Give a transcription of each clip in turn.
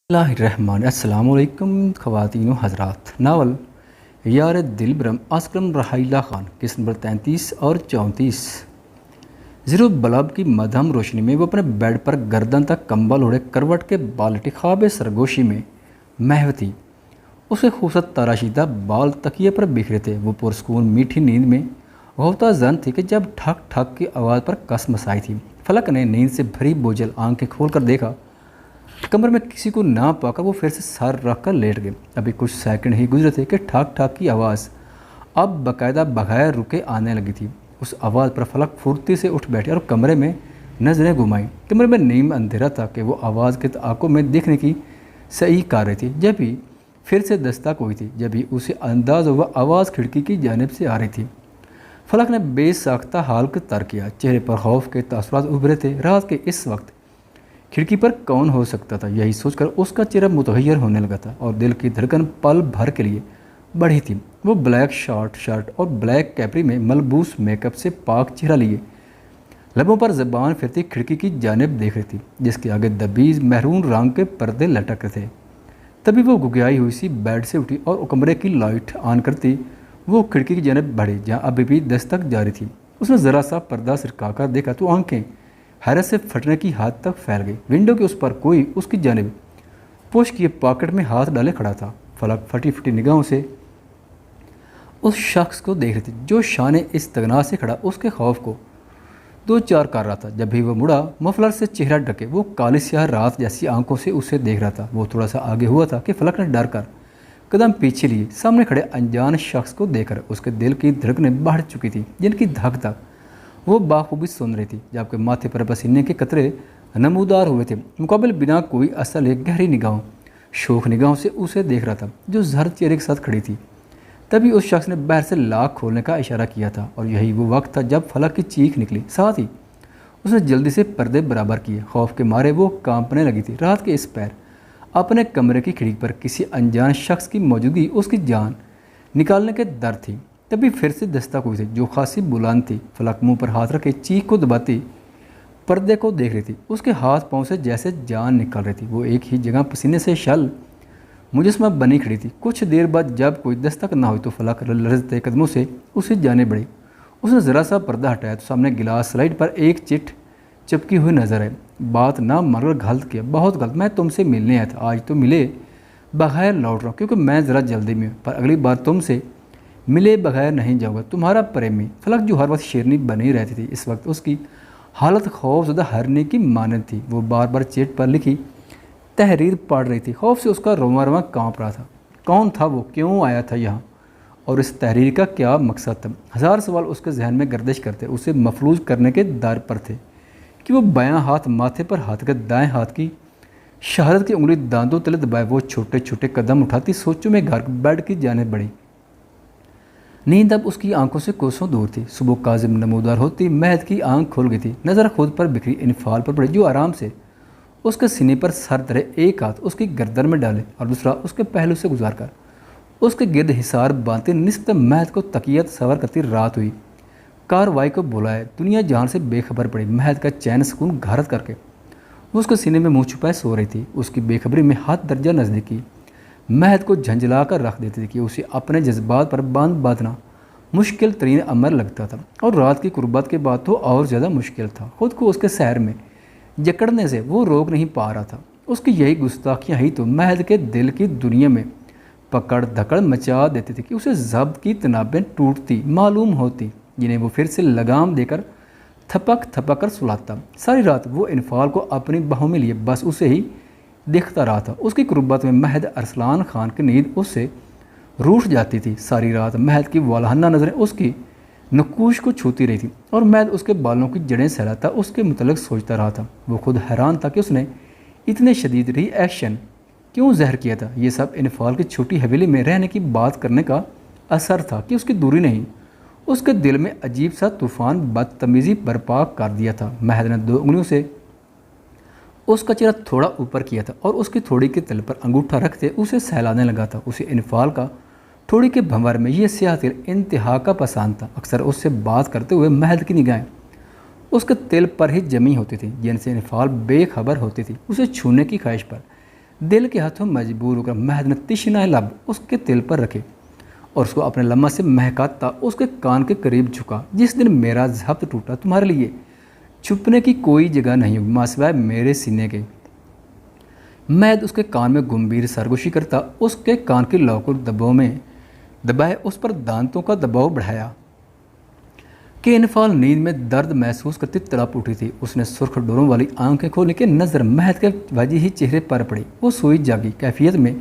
السلام علیکم خواتین و حضرات۔ ناول یار دل برم اسکرم رحیلہ خان قسط نمبر 33 اور 34۔ زیرو بلب کی مدھم روشنی میں وہ اپنے بیڈ پر گردن تک کمبل اوڑھے کروٹ کے بالٹی خواب سرگوشی میں محو تھی۔ اس کے خوبصورت تراشیدہ بال تکیے پر بکھرے تھے۔ وہ پرسکون میٹھی نیند میں غوطہ زن تھی کہ جب ٹھک ٹھک کی آواز پر کس مسائی تھی۔ فلک نے نیند سے بھری بوجھل آنکھیں کھول کر دیکھا۔ کمرے میں کسی کو نہ پا کر وہ پھر سے سر رکھ کر لیٹ گئے۔ ابھی کچھ سیکنڈ ہی گزرے تھے کہ ٹھاک ٹھاک کی آواز اب باقاعدہ بغیر رکے آنے لگی تھی۔ اس آواز پر فلک پھرتی سے اٹھ بیٹھے اور کمرے میں نظریں گھمائیں۔ کمرے میں نیم اندھیرا تھا کہ وہ آواز کے تعاقب میں دیکھنے کی صحیح کر رہی تھی۔ جب ہی پھر سے دستک ہوئی تھی، جب ہی اسے انداز ہوا آواز کھڑکی کی جانب سے آ رہی تھی۔ فلک نے بے ساختہ حال کو ترک کیا۔ چہرے پر خوف کے تاثرات ابھرے تھے۔ رات کے اس وقت کھڑکی پر کون ہو سکتا تھا؟ یہی سوچ کر اس کا چہرہ متغیر ہونے لگا تھا اور دل کی دھڑکن پل بھر کے لیے بڑھی تھی۔ وہ بلیک شرٹ اور بلیک کیپری میں ملبوس میک اپ سے پاک چہرہ لیے لبوں پر زبان پھرتی کھڑکی کی جانب دیکھ رہی تھی، جس کے آگے دبیز مہرون رنگ کے پردے لٹک رہے تھے۔ تبھی وہ گگیائی ہوئی سی بیڈ سے اٹھی اور کمرے کی لائٹ آن کرتی وہ کھڑکی کی جانب بڑھی جہاں ابھی بھی دستک جاری تھی۔ اس نے ذرا سا پردہ سرکا کر دیکھا تو آنکھیں حیرت سے پھٹنے کی حد تک پھیل گئی۔ ونڈو کے اس پر کوئی اس کی جانب پوش کیے پاکٹ میں ہاتھ ڈالے کھڑا تھا۔ فلک پھٹی پھٹی نگاہوں سے اس شخص کو دیکھ رہی تھی جو شان استغنا سے کھڑا اس کے خوف کو دو چار کر رہا تھا۔ جب بھی وہ مڑا مفلر سے چہرہ ڈھکے وہ کالی سیاہ رات جیسی آنکھوں سے اسے دیکھ رہا تھا۔ وہ تھوڑا سا آگے ہوا تھا کہ فلک نے ڈر کر قدم پیچھے لیے۔ سامنے کھڑے انجان شخص کو دیکھ کر اس کے دل کی دھڑکنیں بڑھ چکی تھیں، جن کی دھک تک وہ بخوبی سن رہی تھی، جبکہ ماتھے پر پسینے کے قطرے نمودار ہوئے تھے۔ مقابل بنا کوئی اصل ایک گہری نگاہوں شوخ نگاہوں سے اسے دیکھ رہا تھا جو زرد چہرے کے ساتھ کھڑی تھی۔ تبھی اس شخص نے باہر سے لاک کھولنے کا اشارہ کیا تھا اور یہی وہ وقت تھا جب فلک کی چیخ نکلی۔ ساتھ ہی اس نے جلدی سے پردے برابر کیے۔ خوف کے مارے وہ کانپنے لگی تھی۔ رات کے اس پیر اپنے کمرے کی کھڑکی پر کسی انجان شخص کی موجودگی اس کی جان نکالنے کے در تھی۔ تبھی پھر سے دستک ہوئی تھی جو خاصی بلند تھی۔ فلک منہ پر ہاتھ رکھے چیخ کو دباتی پردے کو دیکھ رہی تھی۔ اس کے ہاتھ پاؤں سے جیسے جان نکل رہی تھی۔ وہ ایک ہی جگہ پسینے سے شل مجسمہ بنی کھڑی تھی۔ کچھ دیر بعد جب کوئی دستک نہ ہوئی تو فلک لرزتے قدموں سے اسے جانے بڑھی۔ اس نے ذرا سا پردہ ہٹایا تو سامنے گلاس سلائڈ پر ایک چٹ چپکی ہوئی نظر آئی۔ بات نہ مگر غلط کیا، بہت غلط۔ میں تم سے ملنے آیا تھا، آج تو ملے بغیر لوٹ رہا ہوں کیونکہ میں ذرا جلدی میں ہوں، پر اگلی بار تم سے ملے بغیر نہیں جاؤں گا۔ تمہارا پریمی فلک جو ہر وقت شیرنی بنی رہتی تھی، اس وقت اس کی حالت خوف زدہ ہرنی کی مانند تھی۔ وہ بار بار چیٹ پر لکھی تحریر پڑھ رہی تھی۔ خوف سے اس کا رواں رواں کانپ رہا تھا۔ کون تھا وہ؟ کیوں آیا تھا یہاں؟ اور اس تحریر کا کیا مقصد تھا؟ ہزار سوال اس کے ذہن میں گردش کرتے اسے مفلوج کرنے کے در پر تھے کہ وہ بایاں ہاتھ ماتھے پر ہاتھ کر دائیں ہاتھ کی شہادت کی انگلی دانتوں تلے دبائے وہ چھوٹے چھوٹے قدم اٹھاتی سوچوں میں گھر بیڈ کی جانب بڑھی۔ نیند اب اس کی آنکھوں سے کوسوں دور تھی۔ صبح کاظم نمودار ہوتی مہد کی آنکھ کھول گئی تھی۔ نظر خود پر بکھری انفعال پر پڑی جو آرام سے اس کے سینے پر سر دھرے ایک ہاتھ اس کی گردن میں ڈالے اور دوسرا اس کے پہلو سے گزار کر اس کے گرد حصار باندھتے نسبت مہد کو تکیہ تصور کرتی رات ہوئی کاروائی کو بلائے دنیا جہان سے بے خبر پڑی۔ مہد کا چین سکون غارت کر کے وہ اس کے سینے میں منہ چھپائے سو رہی تھی۔ اس کی بے خبری میں حد درجہ نزدیکی مہد کو جھنجھلا کر رکھ دیتی تھی کہ اسے اپنے جذبات پر باندھ باندھنا مشکل ترین امر لگتا تھا، اور رات کی قربت کے بعد تو اور زیادہ مشکل تھا۔ خود کو اس کے سحر میں جکڑنے سے وہ روک نہیں پا رہا تھا۔ اس کی یہی گستاخیاں ہی تو مہد کے دل کی دنیا میں پکڑ دھکڑ مچا دیتی تھی کہ اسے ضبط کی تنابیں ٹوٹتی معلوم ہوتی، جنہیں وہ پھر سے لگام دے کر تھپک تھپک کر سلاتا۔ ساری رات وہ انفعال کو اپنی باہوں میں لیے بس اسے ہی دیکھتا رہا تھا۔ اس کی قربت میں مہد ارسلان خان کی نیند اس سے روٹھ جاتی تھی۔ ساری رات مہد کی والہانہ نظریں اس کی نقوش کو چھوتی رہی تھی اور مہد اس کے بالوں کی جڑیں سہلاتا اس کے متعلق سوچتا رہا تھا۔ وہ خود حیران تھا کہ اس نے اتنے شدید ری ایکشن کیوں ظاہر کیا تھا۔ یہ سب انفعال کی چھوٹی حویلی میں رہنے کی بات کرنے کا اثر تھا کہ اس کی دوری نہیں، اس کے دل میں عجیب سا طوفان بدتمیزی برپا کر دیا تھا۔ مہد نے دو انگلیوں سے اس کا چہرہ تھوڑا اوپر کیا تھا اور اس کی تھوڑی کے تل پر انگوٹھا رکھتے اسے سہلانے لگا تھا۔ اسے انفعال کا تھوڑی کے بھنور میں یہ سیاہ تل انتہا کا پسند تھا۔ اکثر اس سے بات کرتے ہوئے مہد کی نگاہیں اس کے تل پر ہی جمی ہوتی تھی جن سے انفعال بے خبر ہوتی تھی۔ اسے چھونے کی خواہش پر دل کے ہاتھوں مجبور ہو کر مہد نے تشنہ لب اس کے دل پر رکھے اور اس کو اپنے لمحہ سے مہکاتا اس کے کان کے قریب جھکا۔ جس دن میرا ضبط ٹوٹا تمہارے لیے چھپنے کی کوئی جگہ نہیں ہوگی ماسوائے میرے سینے کے۔ مہد اس کے کان میں گمبھیر سرگوشی کرتا اس کے کان کی لو کو دبائے اس پر دانتوں کا دباؤ بڑھایا کہ انفال نیند میں درد محسوس کرتی تڑپ اٹھی تھی۔ اس نے سرخ ڈوروں والی آنکھیں کھولنے کے نظر مہد کے وجیح چہرے پر پڑی۔ وہ سوئی جاگی کیفیت میں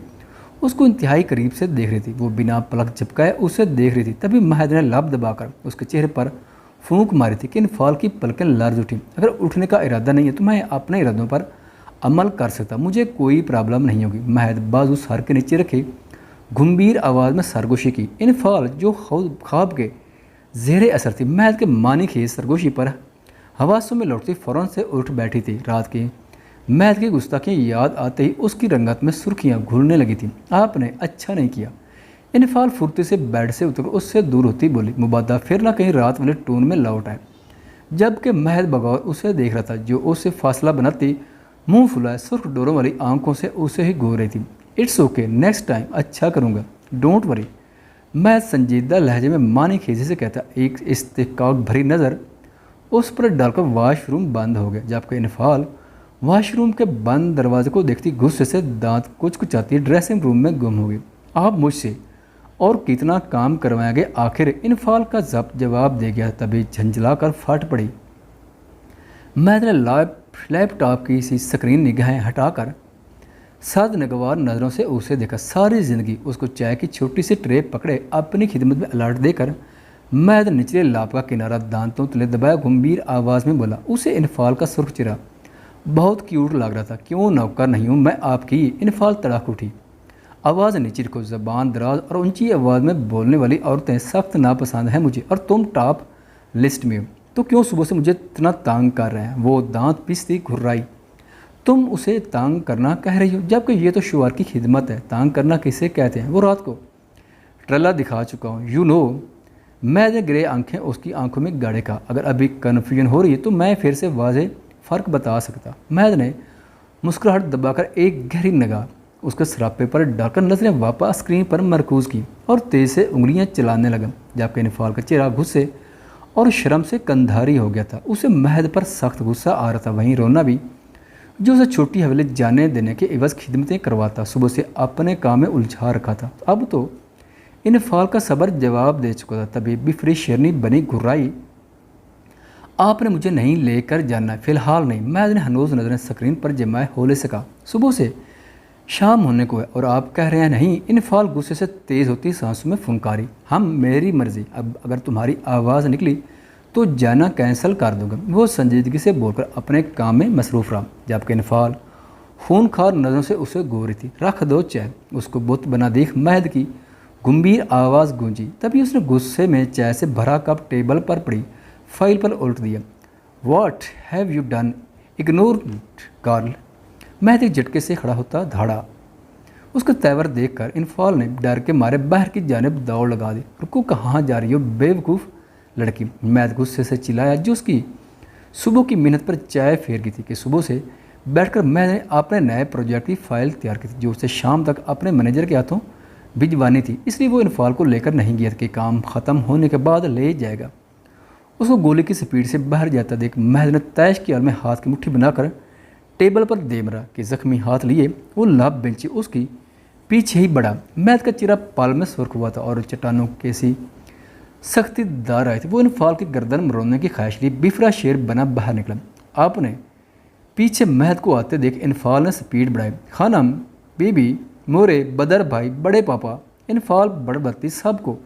اس کو انتہائی قریب سے دیکھ رہی تھی۔ وہ بنا پلک جھپکائے اسے دیکھ رہی تھی۔ تبھی مہد نے لب دبا کر اس کے چہرے پر پھونک ماری تھی کہ انفال کی پلکیں لرز اٹھیں۔ اگر اٹھنے کا ارادہ نہیں ہے تو میں اپنے ارادوں پر عمل کر سکتا، مجھے کوئی پرابلم نہیں ہوگی۔ مہد بازو سر کے نیچے رکھے گمبھیر آواز میں سرگوشی کی۔ انفال جو خواب کے زیر اثر تھی مہد کے معنی خیز سرگوشی پر حواسوں میں لوٹتی فوراً سے اٹھ بیٹھی تھی۔ رات کی مہد کی گستاخیاں یاد آتے ہی اس کی رنگت میں سرخیاں گھلنے لگی تھیں۔ آپ نے اچھا نہیں کیا۔ انفال پھرتی سے بیڈ سے اتر اس سے دور ہوتی بولی۔ مبادہ پھر نہ کہیں رات والے ٹون میں لوٹ آئے، جبکہ مہد بغور اسے دیکھ رہا تھا جو اس سے فاصلہ بناتی منہ پھلائے سرخ ڈوروں والی آنکھوں سے اسے ہی گھور رہی تھی۔ اٹس اوکے، نیکسٹ ٹائم اچھا کروں گا، ڈونٹ وری، مہد سنجیدہ لہجے میں معنی خیزی سے کہتا۔ ایک استحقاق بھری نظر اس پر ڈال کر واش روم بند ہو گیا، جبکہ انفال واش روم کے بند دروازے کو دیکھتی غصے سے دانت کچ کچاتی ڈریسنگ روم میں گم ہو گئی۔ آپ مجھ سے اور کتنا کام کروائیں گے؟ آخر انفال کا ضبط جواب دے گیا، تبھی جھنجھلا کر پھٹ پڑی۔ مہد نے لیپ ٹاپ کی سی سکرین نگاہیں ہٹا کر سرد نگوار نظروں سے اسے دیکھا۔ ساری زندگی اس کو چائے کی چھوٹی سی ٹرے پکڑے اپنی خدمت میں الرٹ دے کر مہد نچلے لاب کا کنارہ دانتوں تلے دبایا گمبھیر آواز میں بولا۔ اسے انفال کا سرخ چہرہ بہت کیوٹ لگ رہا تھا۔ کیوں نوکر نہیں ہوں میں آپ کی؟ انفال تڑک اٹھی، آواز نیچے رکھو۔ زبان دراز اور اونچی آواز میں بولنے والی عورتیں سخت ناپسند ہیں مجھے، اور تم ٹاپ لسٹ میں ہو تو کیوں صبح سے مجھے اتنا تانگ کر رہے ہیں؟ وہ دانت پیستی گھررائی۔ تم اسے تانگ کرنا کہہ رہی ہو، جبکہ یہ تو شوہر کی خدمت ہے۔ تانگ کرنا کسے کہتے ہیں؟ وہ رات کو ٹرلا دکھا چکا ہوں، یو نو۔ میں نے گرے آنکھیں اس کی آنکھوں میں گاڑے کا۔ اگر ابھی کنفیوژن ہو رہی ہے تو میں پھر سے واضح فرق بتا سکتا۔ مہد نے مسکراہٹ دبا کر ایک گہری نگاہ اس کے سراپے پر ڈال کر نظریں واپس اسکرین پر مرکوز کی اور تیز سے انگلیاں چلانے لگا، جبکہ انفال کا چہرہ غصے اور شرم سے کندھاری ہو گیا تھا۔ اسے مہد پر سخت غصہ آ رہا تھا، وہیں رونا بھی، جو اسے چھوٹی حویلی جانے دینے کے عوض خدمتیں کرواتا صبح سے اپنے کام میں الجھا رکھا تھا۔ اب تو انفال کا صبر جواب دے چکا تھا۔ تبھی بفری شیرنی بنی گھررائی، آپ نے مجھے نہیں لے کر جانا ہے، فی الحال نہیں۔ مہد نے ہنوز نظریں اسکرین پر جمائے ہولے سے کہا، صبح سے شام ہونے کو ہے اور آپ کہہ رہے ہیں نہیں؟ انفال غصے سے تیز ہوتی سانسوں میں پھنکاری۔ میری مرضی، اب اگر تمہاری آواز نکلی تو جانا کینسل کر دوں گا۔ وہ سنجیدگی سے بول کر اپنے کام میں مصروف رہا، جبکہ انفال خون خوار نظروں سے اسے گھور رہی تھی۔ رکھ دو چائے، اس کو بت بنا دیکھ مہد کی گمبھیر آواز گونجی۔ تبھی اس نے غصے میں چائے سے بھرا کپ ٹیبل پر پڑی فائل پر الٹ دیا۔ What have you done? Ignore girl. مہد ایک جھٹکے سے کھڑا ہوتا دھاڑا۔ اس کا تیور دیکھ کر انفال نے ڈر کے مارے باہر کی جانب دوڑ لگا دی۔ رکو، کہاں جا رہی ہو بے وقوف لڑکی؟ مہد غصے سے چلایا، جو اس کی صبح کی محنت پر چائے پھیر گئی تھی کہ صبح سے بیٹھ کر مہد نے اپنے نئے پروجیکٹ کی فائل تیار کی تھی جو اسے شام تک اپنے مینیجر کے ہاتھوں بھجوانی تھی، اس لیے وہ انفال کو لے کر نہیں گیا کہ کام ختم ہونے کے بعد لے جائے گا۔ اس کو گولی کی سپیڈ سے باہر جاتا دیکھ مہد نے تیش کی حال میں ہاتھ کی مٹھی بنا کر ٹیبل پر دے مرا کہ زخمی ہاتھ لیے وہ لب بینچی اس کی پیچھے ہی بڑھا۔ مہد کا چہرہ پال میں سرخ ہوا تھا اور چٹانوں کیسی سختی دار آئی تھی۔ وہ انفال کی گردن مروڑنے کی خواہش لی بفرا شیر بنا باہر نکلا۔ آپ نے پیچھے مہد کو آتے دیکھ انفال نے سپیڈ بڑھائی۔ خانم، بی بی، مورے، بدر بھائی، بڑے پاپا، انفال بڑبڑتی سب کو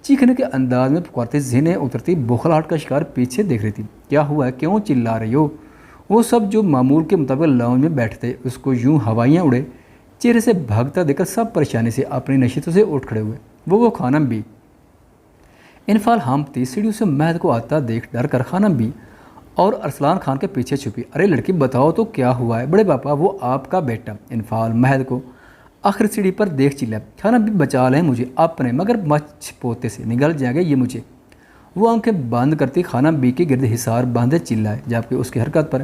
چیخنے کے انداز میں پکارتے ذہنیں اترتی بخلاہٹ کا شکار پیچھے دیکھ رہی تھی۔ کیا ہوا ہے؟ کیوں چلا رہی ہو؟ وہ سب جو معمول کے مطابق لاؤنج میں بیٹھے تھے اس کو یوں ہوائیاں اڑے چہرے سے بھاگتا دیکھ کر سب پریشانی سے اپنی نشستوں سے اٹھ کھڑے ہوئے۔ وہ خانم بھی۔ انفال ہامتی سیڑھیوں سے مہد کو آتا دیکھ ڈر کر خانم بھی اور ارسلان خان کے پیچھے چھپی۔ ارے لڑکی بتاؤ تو کیا ہوا ہے؟ بڑے پاپا، وہ آپ کا بیٹا۔ انفال مہد کو آخر سیڑھی پر دیکھ چلا۔ خانم بھی، بچا لیں مجھے اپنے مگر مچھ پوتے سے، نگل جائیں گے یہ مجھے۔ وہ آنکھیں بند کرتی خانم بی کے گرد حصار باندھے چلائے، جبکہ اس کی حرکت پر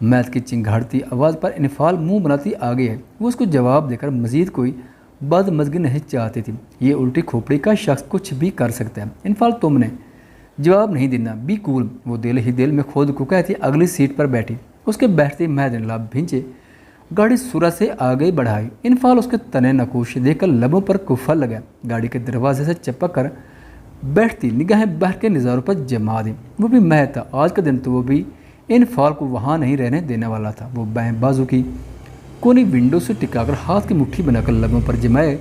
مہد کی چنگھاڑتی آواز پر انفال منہ بناتی آگے ہے۔ وہ اس کو جواب دے کر مزید کوئی بدمزگی نہیں چاہتی تھی۔ یہ الٹی کھوپڑی کا شخص کچھ بھی کر سکتا ہے۔ انفال تم نے جواب نہیں دینا، بی کول، وہ دل ہی دل میں خود کو کہتی اگلی سیٹ پر بیٹھی۔ اس کے بیٹھتے مہد نے لب بھینچے گاڑی سورج سے آگے بڑھائی۔ انفال اس کے تنے نقوش دیکھ کر لبوں پر کفر لگا، گاڑی کے دروازے سے چپک کر بیٹھتی نگاہیں بہر کے نظاروں پر جما دی۔ وہ بھی مہد تھا، آج کا دن تو وہ بھی انفال کو وہاں نہیں رہنے دینے والا تھا۔ وہ بائیں بازو کی کونی ونڈو سے ٹکا کر ہاتھ کی مٹھی بنا کر لبوں پر جمائے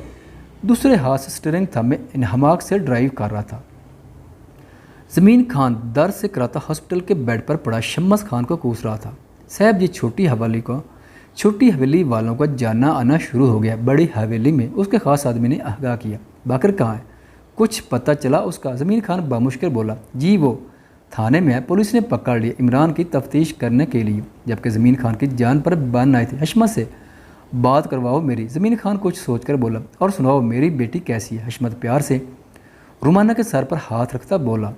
دوسرے ہاتھ سے اسٹیئرنگ تھامے انہماک سے ڈرائیو کر رہا تھا۔ زمین خان در سے کراتا ہاسپٹل کے بیڈ پر پڑا شمس خان کو کوس رہا تھا۔ صاحب، یہ چھوٹی حویلی والوں کا جانا آنا شروع ہو گیا۔ بڑی حویلی میں اس کے خاص آدمی نے آگاہ کیا۔ باقر کہاں ہے؟ کچھ پتہ چلا اس کا؟ زمین خان بامشکل بولا، جی وہ تھانے میں ہے، پولیس نے پکڑ لیا عمران کی تفتیش کرنے کے لیے۔ جبکہ زمین خان کی جان پر بن آئی تھی۔ حشمت سے بات کرواؤ میری، زمین خان کچھ سوچ کر بولا، اور سناؤ میری بیٹی کیسی ہے؟ حشمت پیار سے رومانہ کے سر پر ہاتھ رکھتا بولا،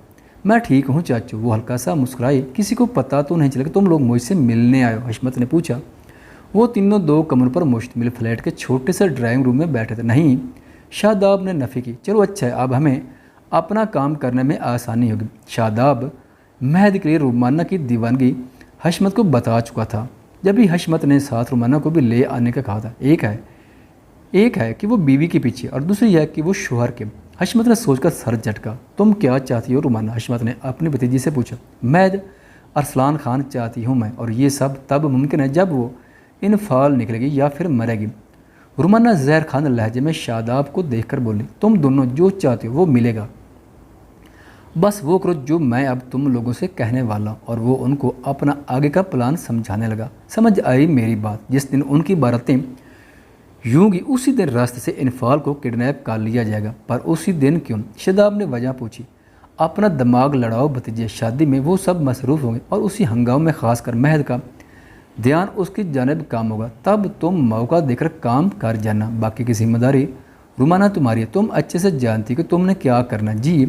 میں ٹھیک ہوں چاچو۔ وہ ہلکا سا مسکرائی، کسی کو پتہ تو نہیں چلا کہ تم لوگ مجھ سے ملنے آئے ہو؟ حشمت نے پوچھا۔ وہ تینوں 2 کمروں پر مشتمل فلیٹ کے چھوٹے سے ڈرائنگ روم میں بیٹھے تھے۔ نہیں، شاداب نے نفی کی۔ چلو اچھا ہے، اب ہمیں اپنا کام کرنے میں آسانی ہوگی۔ شاداب مہد کے لیے رومانہ کی دیوانگی حشمت کو بتا چکا تھا۔ جب ہی حشمت نے ساتھ رومانہ کو بھی لے آنے کا کہا تھا۔ ایک ہے کہ وہ بیوی کے پیچھے اور دوسری ہے کہ وہ شوہر کے۔ حشمت نے سوچ کر سر جھٹکا۔ تم کیا چاہتی ہو رومانہ؟ حشمت نے اپنی بھتیجی سے پوچھا۔ مہد ارسلان خان چاہتی ہوں میں، اور یہ سب تب ممکن ہے جب وہ انفال نکلے گی یا پھر مرے گی۔ رومانہ زہر خان لہجے میں شاداب کو دیکھ کر بولی، تم دونوں جو چاہتے ہو وہ ملے گا، بس وہ کرو جو میں اب تم لوگوں سے کہنے والا ہوں۔ اور وہ ان کو اپنا آگے کا پلان سمجھانے لگا۔ سمجھ آئی میری بات؟ جس دن ان کی بارتیں یوں گی اسی دن راستے سے انفال کو کڈنیپ کر لیا جائے گا۔ پر اسی دن کیوں؟ شاداب نے وجہ پوچھی۔ اپنا دماغ لڑاؤ بھتیجے، شادی میں وہ سب مصروف ہوں گے اور اسی ہنگامے میں خاص کر مہد کا دھیان اس کی جانب کام ہوگا۔ تب تم موقع دے کر کام کر جانا، باقی کی ذمہ داری رومانہ تمہاری ہے۔ تم اچھے سے جانتی کہ تم نے کیا کرنا۔ جی،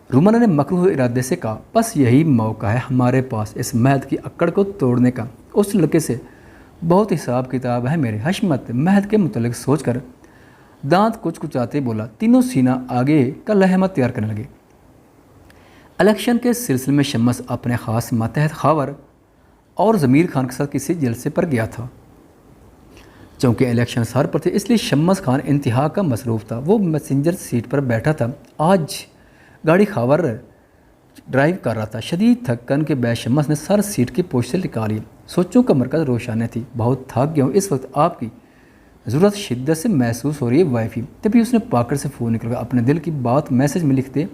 رومانہ نے مکروہ ارادے سے کہا، بس یہی موقع ہے ہمارے پاس اس مہد کی اکڑ کو توڑنے کا۔ اس لڑکے سے بہت حساب کتاب ہے میرے۔ حشمت مہد کے متعلق سوچ کر دانت کچھ کچاتے بولا۔ تینوں سینہ آگے کا لہمہ تیار کرنے لگے۔ الیکشن کے سلسلے میں شمس اپنے خاص ماتحت خاور اور ضمیر خان کے ساتھ کسی جلسے پر گیا تھا۔ چونکہ الیکشن سر پر تھے اس لیے شمس خان انتہا کا مصروف تھا۔ وہ میسنجر سیٹ پر بیٹھا تھا۔ آج گاڑی خاور ڈرائیو کر رہا تھا۔ شدید تھکن کے بعد شمس نے سر سیٹ کی پوچھ سے نکالی۔ سوچوں کا مرکز روشانیہ تھی۔ بہت تھک گیا ہوں، اس وقت آپ کی ضرورت شدت سے محسوس ہو رہی ہے وائفی۔ تبھی اس نے پاکٹ سے فون نکل کر اپنے دل کی بات میسج میں لکھتے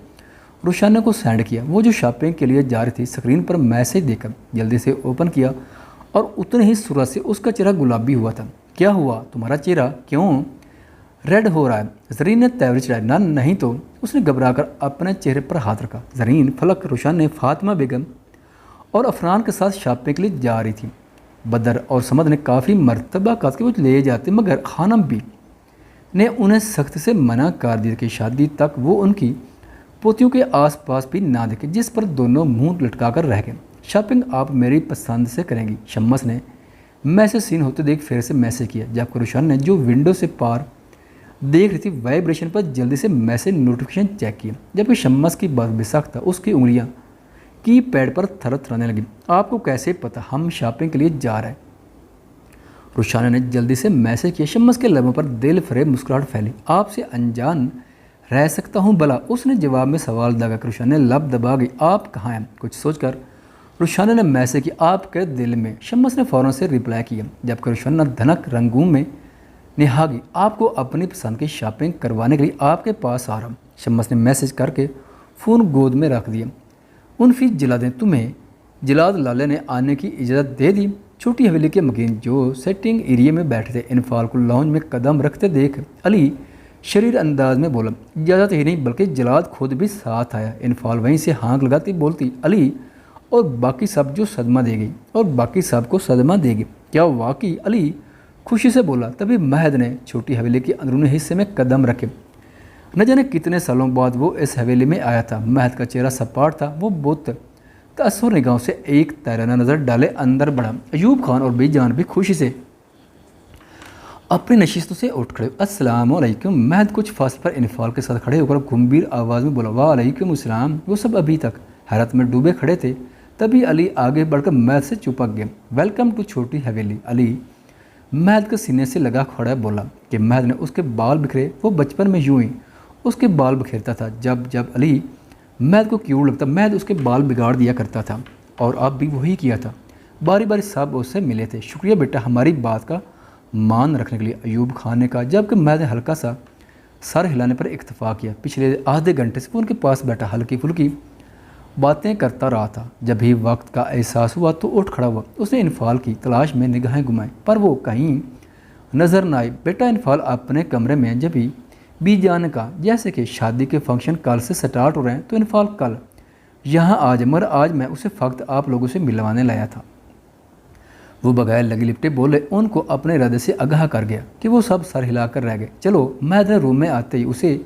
روشانیہ کو سینڈ کیا۔ وہ جو شاپنگ کے لیے جا رہی تھی، اسکرین پر میسج دیکھ کر جلدی سے اوپن کیا اور اتنے ہی صورت سے اس کا چہرہ گلابی ہوا تھا۔ کیا ہوا؟ تمہارا چہرہ کیوں ریڈ ہو رہا ہے؟ زرین نے تیوری چڑھائی۔ نہ نہیں تو، اس نے گھبرا کر اپنے چہرے پر ہاتھ رکھا۔ زرین، فلک، روشانیہ، فاطمہ بیگم اور عفران کے ساتھ شاپنگ کے لیے جا رہی تھی۔ بدر اور سمد نے کافی مرتبہ کہا کہ وہ لے جاتے، مگر خانم بھی نے انہیں سخت سے منع کر دیا کہ شادی تک وہ ان کی پوتیوں کے آس پاس بھی نہ دیکھے، جس پر دونوں منہ لٹکا کر رہ گئے۔ شاپنگ آپ میری پسند سے کریں گی؟ شمس نے میسج سین ہوتے دیکھ پھر سے میسج کیا، جبکہ روشن نے جو ونڈو سے پار دیکھ رہی تھی وائبریشن پر جلدی سے میسج نوٹیفیکیشن چیک کیا۔ جبکہ شمس کی بات بے سخت تھا، اس کی انگلیاں کی پیڈ پر تھر تھرانے لگی۔ آپ کو کیسے پتہ ہم شاپنگ کے لیے جا رہے ہیں؟ روشانہ نے جلدی سے میسج کیا۔ شمس کے لبوں پر دل فریب مسکراہٹ پھیلی۔ آپ سے انجان رہ سکتا ہوں بلا؟ اس نے جواب میں سوال داغا کہ روشانہ نے لب دبا گئی۔ آپ کہاں ہیں؟ کچھ سوچ کر روشانہ نے میسج کیا، آپ کے دل میں۔ شمس نے فوراً سے رپلائی کیا، جبکہ روشانہ دھنک رنگوں میں نہاگی۔ آپ کو اپنی پسند کی شاپنگ کروانے کے لیے آپ کے پاس آ رہا ہوں۔ شمس نے میسج کر کے فون گود میں رکھ دیا۔ انفی جلادیں تمہیں جلاد لالے نے آنے کی اجازت دے دی؟ چھوٹی حویلی کے مکین جو سیٹنگ ایریا میں بیٹھے تھے انفال کو لاؤنج میں قدم رکھتے دیکھ علی شریر انداز میں بولا، اجازت ہی نہیں بلکہ جلاد خود بھی ساتھ آیا۔ انفال وہیں سے ہانک لگاتی بولتی، علی اور باقی سب جو صدمہ دے گئی اور باقی سب کو صدمہ دے گی۔ کیا واقعی؟ علی خوشی سے بولا۔ تبھی مہد نے چھوٹی حویلی کے اندرونی حصے میں قدم رکھے۔ نہ جانے کتنے سالوں بعد وہ اس حویلی میں آیا تھا۔ مہد کا چہرہ سپاٹ تھا، وہ بت تأثر نگاہوں سے ایک تیرانہ نظر ڈالے اندر بڑھا۔ ایوب خان اور بی جان بھی خوشی سے اپنی نشستوں سے اٹھ کھڑے۔ السلام علیکم۔ مہد کچھ فاصلے پر انفال کے ساتھ کھڑے ہو کر گمبھیر آواز میں بولا، وعلیکم السلام۔ وہ سب ابھی تک حیرت میں ڈوبے کھڑے تھے، تبھی علی آگے بڑھ کر مہد سے چپک گیا۔ ویلکم ٹو چھوٹی حویلی۔ علی مہد کے سینے سے لگا کھڑا بولا کہ مہد نے اس کے بال بکھرے۔ وہ بچپن میں یوں ہی اس کے بال بکھیرتا تھا، جب علی مہد کو کیوٹ لگتا مہد اس کے بال بگاڑ دیا کرتا تھا، اور اب بھی وہی کیا تھا۔ باری باری سب اس سے ملے تھے۔ شکریہ بیٹا ہماری بات کا مان رکھنے کے لیے، ایوب خان نے کہا، جبکہ مہد نے ہلکا سا سر ہلانے پر اکتفا کیا۔ پچھلے آدھے گھنٹے سے وہ ان کے پاس بیٹھا ہلکی پھلکی باتیں کرتا رہا تھا۔ جب بھی وقت کا احساس ہوا تو اٹھ کھڑا ہوا۔ اس نے انفال کی تلاش میں نگاہیں گھمائیں، پر وہ کہیں نظر نہ آئی۔ بیٹا انفال اپنے کمرے میں جب ہی بی جان کا جیسے کہ شادی کے فنکشن کل سے سٹارٹ ہو رہے ہیں تو انفال کل یہاں آج، مگر آج میں اسے فقط آپ لوگوں سے ملوانے لایا تھا۔ وہ بغیر لگے لپٹے بولے، ان کو اپنے ارادے سے آگاہ کر گیا کہ وہ سب سر ہلا کر رہ گئے۔ چلو، مہد نے روم میں آتے ہی اسے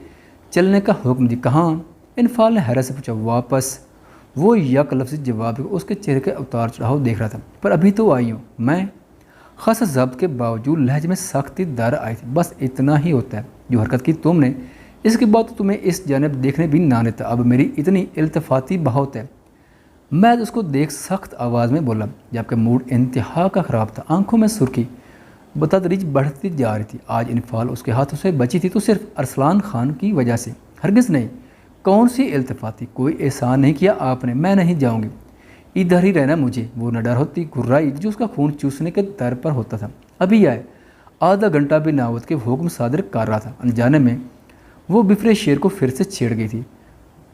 چلنے کا حکم دی۔ کہاں؟ انفال نے حیرت سے پوچھا۔ واپس۔ وہ یک لفظی جواب اس کے چہرے کے اتار چڑھاؤ دیکھ رہا تھا۔ پر ابھی تو آئی ہوں میں۔ خاصا ضبط کے باوجود لہجے میں سختی در آئی تھی۔ بس اتنا ہی ہوتا ہے، جو حرکت کی تم نے اس کے بعد تو تمہیں اس جانب دیکھنے بھی نہ دیتا۔ اب میری اتنی التفاتی بہت ہے۔ مہد اس کو دیکھ سخت آواز میں بولا، جبکہ موڈ انتہا کا خراب تھا۔ آنکھوں میں سرخی بتدریج بڑھتی جا رہی تھی۔ آج انفال اس کے ہاتھوں سے بچی تھی تو صرف ارسلان خان کی وجہ سے، ہرگز نہیں۔ کون سی التفاتی؟ کوئی احسان نہیں کیا آپ نے، میں نہیں جاؤں گی، ادھر ہی رہنا مجھے۔ وہ نڈر ہوتی گھرائی جو اس کا خون چوسنے کے در پر ہوتا تھا۔ ابھی آئے، آدھا گھنٹہ بھی نہ ہوت کے حکم صادر کر رہا تھا۔ انجانے میں وہ بفرے شیر کو پھر سے چھیڑ گئی تھی۔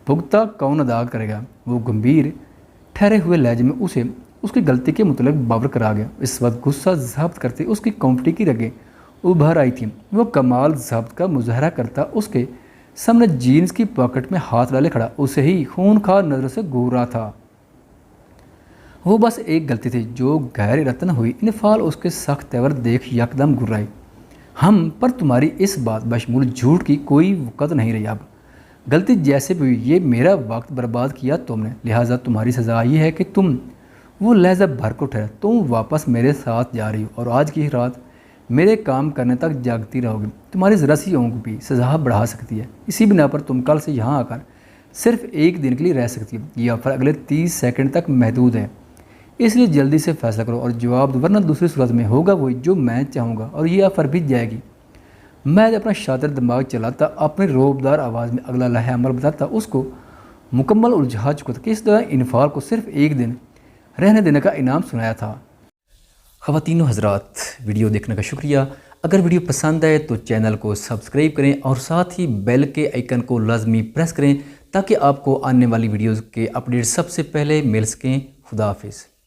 بھگتا کون ادا کرے گا؟ وہ گمبھیر ٹھہرے ہوئے لہجے میں اسے اس کی غلطی کے متعلق باور کرا گیا۔ اس وقت غصہ ضبط کرتے اس کی کانفٹی کی رگیں ابھر آئی تھیں۔ وہ کمال ضبط کا مظاہرہ کرتا اس کے سامنے جینز کی پاکٹ میں ہاتھ ڈالے کھڑا اسے ہی خونخوار نظروں سے گھور رہا تھا۔ وہ بس ایک غلطی تھی جو غیر رتن ہوئی۔ انفال اس کے سخت تیور دیکھ یکدم گھرائی۔ ہم پر تمہاری اس بات بشمول جھوٹ کی کوئی وقت نہیں رہی۔ اب غلطی جیسے بھی ہوئی، یہ میرا وقت برباد کیا تم نے، لہٰذا تمہاری سزا یہ ہے کہ تم وہ لہجہ بھر کو ٹھہرا، تم واپس میرے ساتھ جا رہی ہو اور آج کی رات میرے کام کرنے تک جاگتی رہو گی۔ تمہاری ذرا سی اونگ بھی سزا بڑھا سکتی ہے۔ اسی بنا پر تم کل سے یہاں آ کر صرف ایک دن کے لیے رہ سکتی ہو۔ یہ آفر اگلے 30 سیکنڈ تک محدود ہے، اس لیے جلدی سے فیصلہ کرو اور جواب دو، ورنہ دوسری صورت میں ہوگا وہی جو میں چاہوں گا اور یہ آفر بھی جائے گی۔ میں اپنا شاطر دماغ چلاتا اپنی روبدار آواز میں اگلا لائحہ عمل بتاتا اس کو مکمل الجھا چکا تھا کہ اس دوران انفال کو صرف ایک دن رہنے دینے کا انعام سنایا تھا۔ خواتین و حضرات، ویڈیو دیکھنے کا شکریہ۔ اگر ویڈیو پسند آئے تو چینل کو سبسکرائب کریں اور ساتھ ہی بیل کے آئیکن کو لازمی پریس کریں تاکہ آپ کو آنے والی ویڈیوز کے اپڈیٹ سب سے پہلے مل سکیں۔ خدا حافظ۔